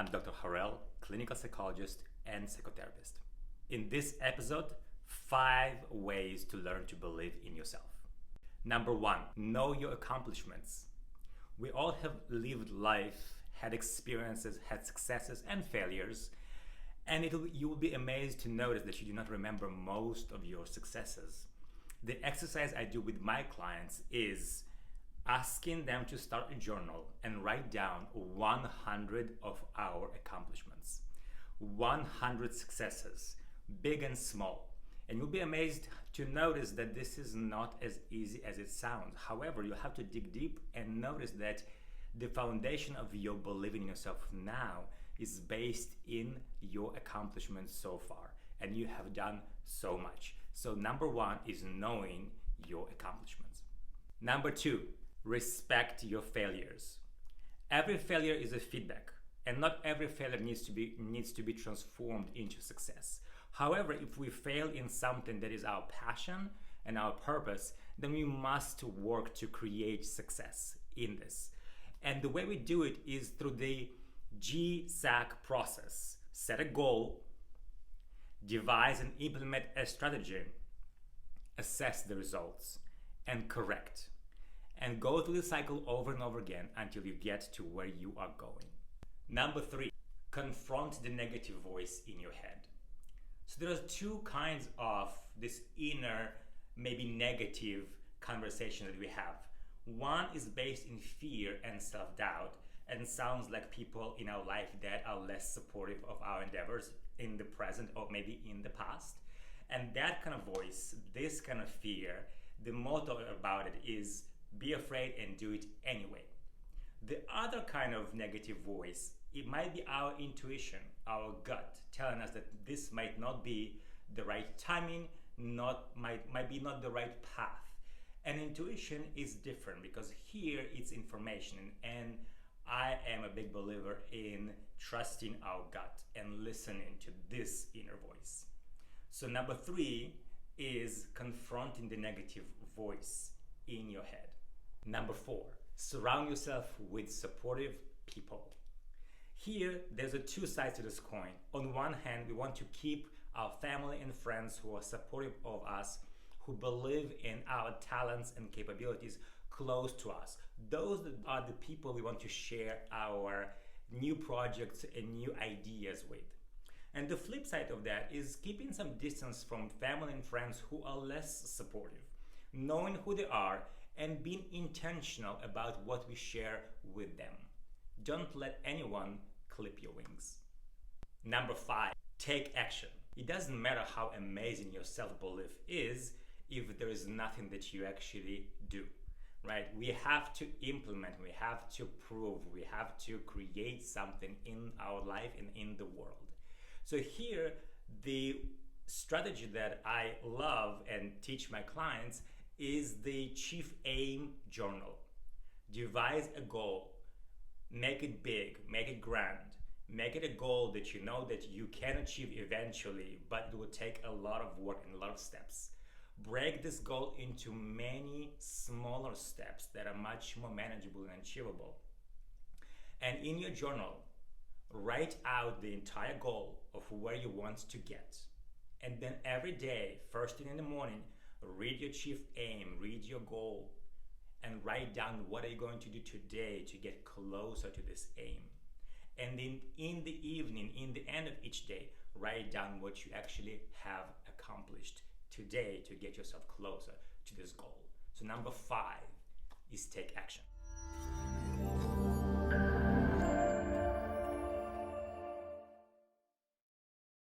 I'm Dr. Harel, clinical psychologist and psychotherapist. In this episode, 5 ways to learn to believe in yourself. Number 1, know your accomplishments. We all have lived life, had experiences, had successes and failures, and you will be amazed to notice that you do not remember most of your successes. The exercise I do with my clients is asking them to start a journal and write down 100 of our accomplishments, 100 successes, big and small. And you'll be amazed to notice that this is not as easy as it sounds. However, you have to dig deep and notice that the foundation of your believing in yourself now is based in your accomplishments so far. And you have done so much. So number 1 is knowing your accomplishments. Number 2, respect your failures. Every failure is a feedback, and not every failure needs to be transformed into success. However, if we fail in something that is our passion and our purpose, then we must work to create success in this. And the way we do it is through the GSAC process. Set a goal, devise and implement a strategy, assess the results, and correct. And go through the cycle over and over again until you get to where you are going. Number 3, confront the negative voice in your head. So there are 2 kinds of this inner, maybe negative conversation that we have. One is based in fear and self-doubt and sounds like people in our life that are less supportive of our endeavors in the present or maybe in the past. And that kind of voice, this kind of fear, the motto about it is be afraid and do it anyway. The other kind of negative voice, it might be our intuition, our gut, telling us that this might not be the right timing, might be not the right path. And intuition is different because here it's information, and I am a big believer in trusting our gut and listening to this inner voice. So number 3 is confronting the negative voice in your head. Number 4, surround yourself with supportive people. Here, there's 2 sides to this coin. On one hand, we want to keep our family and friends who are supportive of us, who believe in our talents and capabilities close to us. Those are the people we want to share our new projects and new ideas with. And the flip side of that is keeping some distance from family and friends who are less supportive, knowing who they are and being intentional about what we share with them. Don't let anyone clip your wings. Number 5, take action. It doesn't matter how amazing your self-belief is if there is nothing that you actually do, right? We have to implement, we have to prove, we have to create something in our life and in the world. So here, the strategy that I love and teach my clients is the Chief Aim Journal. Devise a goal, make it big, make it grand, make it a goal that you know that you can achieve eventually, but it will take a lot of work and a lot of steps. Break this goal into many smaller steps that are much more manageable and achievable. And in your journal, write out the entire goal of where you want to get. And then every day, first thing in the morning, read your chief aim, read your goal, and write down what are you going to do today to get closer to this aim. And then in the evening, in the end of each day, write down what you actually have accomplished today to get yourself closer to this goal. So number 5 is take action.